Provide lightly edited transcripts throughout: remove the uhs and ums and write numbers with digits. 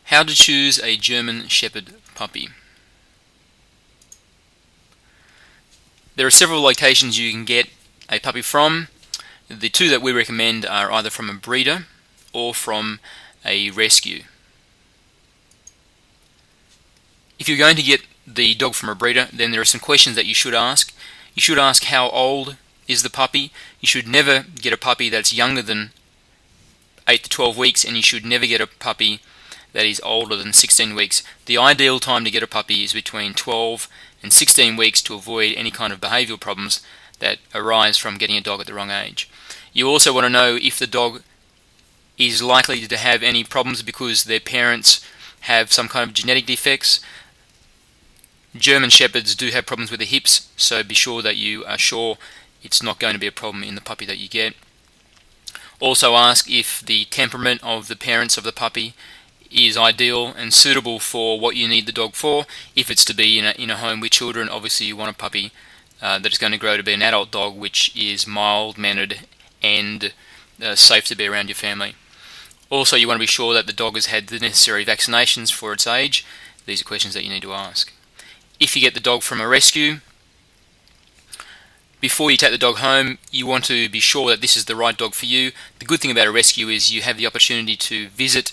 How to choose a German Shepherd puppy. There are several locations you can get a puppy from. The two that we recommend are either from a breeder or from a rescue. If you're going to get the dog from a breeder, then there are some questions that you should ask. You should ask how old is the puppy. You should never get a puppy that's younger than 8 to 12 weeks, and you should never get a puppy that is older than 16 weeks. The ideal time to get a puppy is between 12 and 16 weeks to avoid any kind of behavioural problems that arise from getting a dog at the wrong age. You also want to know if the dog is likely to have any problems because their parents have some kind of genetic defects. German Shepherds do have problems with the hips, so be sure that you are sure it's not going to be a problem in the puppy that you get. Also ask if the temperament of the parents of the puppy is ideal and suitable for what you need the dog for. If it's to be in a home with children, obviously you want a puppy that is going to grow to be an adult dog which is mild-mannered and safe to be around your family. Also, you want to be sure that the dog has had the necessary vaccinations for its age. These are questions that you need to ask. If you get the dog from a rescue, before you take the dog home, you want to be sure that this is the right dog for you. The good thing about a rescue is you have the opportunity to visit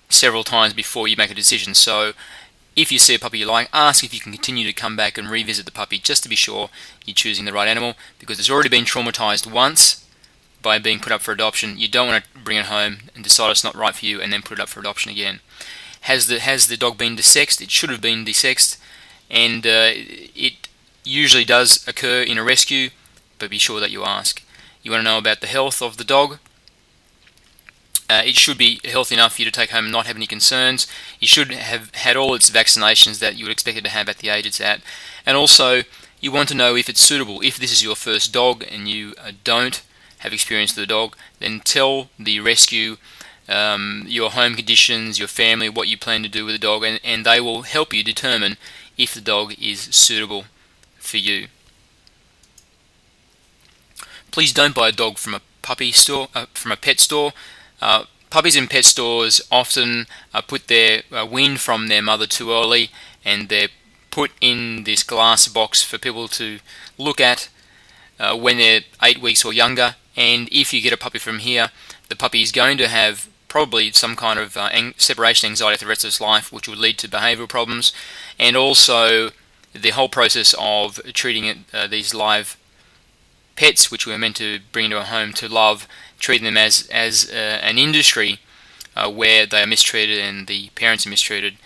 several times before you make a decision. So if you see a puppy you like, ask if you can continue to come back and revisit the puppy just to be sure you're choosing the right animal, because it's already been traumatized once by being put up for adoption. You don't want to bring it home and decide it's not right for you and then put it up for adoption again. Has the dog been desexed? It should have been desexed, and it usually does occur in a rescue, but be sure that you ask. You want to know about the health of the dog. It should be healthy enough for you to take home and not have any concerns. It should have had all its vaccinations that you would expect it to have at the age it's at. And also, you want to know if it's suitable. If this is your first dog and you don't have experience with the dog, then tell the rescue your home conditions, your family, what you plan to do with the dog, and they will help you determine if the dog is suitable for you. Please don't buy a dog from a puppy store, from a pet store. Puppies in pet stores often put their weaned from their mother too early, and they're put in this glass box for people to look at when they're 8 weeks or younger. And if you get a puppy from here, the puppy is going to have probably some kind of separation anxiety for the rest of its life, which would lead to behavioural problems, and also the whole process of treating it, these live pets, which we're meant to bring into a home to love, treating them as an industry where they are mistreated and the parents are mistreated.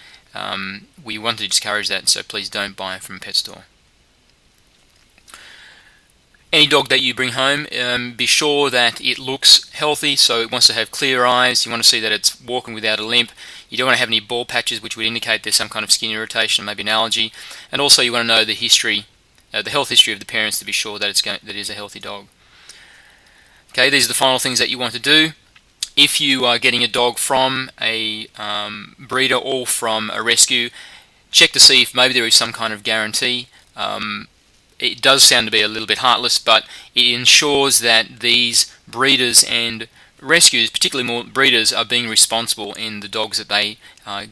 We want to discourage that, so please don't buy from a pet store. Any dog that you bring home, be sure that it looks healthy, so it wants to have clear eyes. You want to see that it's walking without a limp. You don't want to have any bald patches, which would indicate there's some kind of skin irritation, maybe an allergy. And also you want to know the history, the health history of the parents, to be sure that that it is a healthy dog. Okay, these are the final things that you want to do. If you are getting a dog from a breeder or from a rescue, check to see if maybe there is some kind of guarantee. It does sound to be a little bit heartless, but it ensures that these breeders and rescues, particularly more breeders, are being responsible in the dogs that they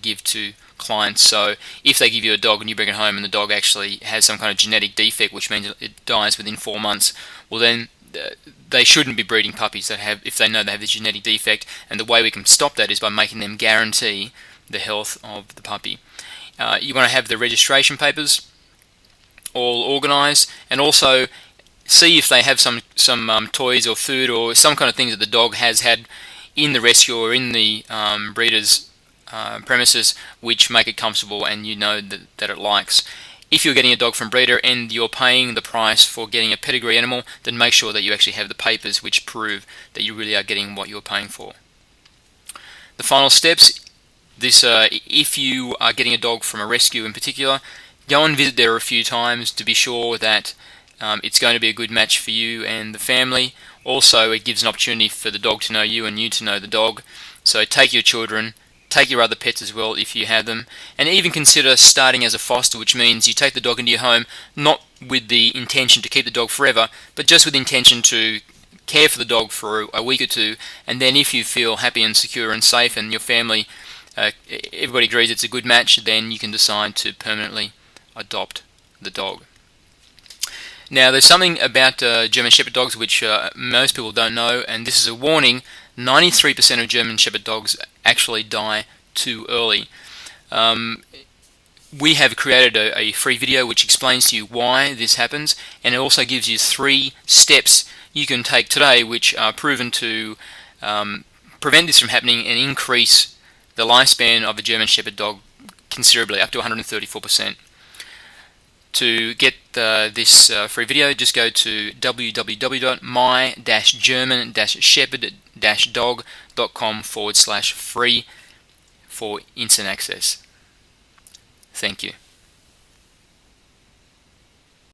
give to clients. So if they give you a dog and you bring it home and the dog actually has some kind of genetic defect, which means it dies within 4 months, well then they shouldn't be breeding puppies that have, if they know they have this genetic defect. And the way we can stop that is by making them guarantee the health of the puppy. You want to have the registration papers all organised, and also see if they have some toys or food or some kind of things that the dog has had in the rescue or in the breeder's premises, which make it comfortable and you know that it likes. If you're getting a dog from breeder and you're paying the price for getting a pedigree animal, then make sure that you actually have the papers which prove that you really are getting what you're paying for. The final steps, if you are getting a dog from a rescue in particular, go and visit there a few times to be sure that it's going to be a good match for you and the family. Also, it gives an opportunity for the dog to know you and you to know the dog. So take your children, take your other pets as well if you have them, and even consider starting as a foster, which means you take the dog into your home not with the intention to keep the dog forever, but just with the intention to care for the dog for a week or two, and then if you feel happy and secure and safe and your family everybody agrees it's a good match, then you can decide to permanently adopt the dog. Now, there's something about German Shepherd dogs which most people don't know, and this is a warning: 93% of German Shepherd dogs actually die too early. We have created a free video which explains to you why this happens, and it also gives you 3 steps you can take today which are proven to prevent this from happening and increase the lifespan of a German Shepherd dog considerably, up to 134%. To get this free video, just go to www.my-german-shepherd-dog.com/free for instant access. Thank you.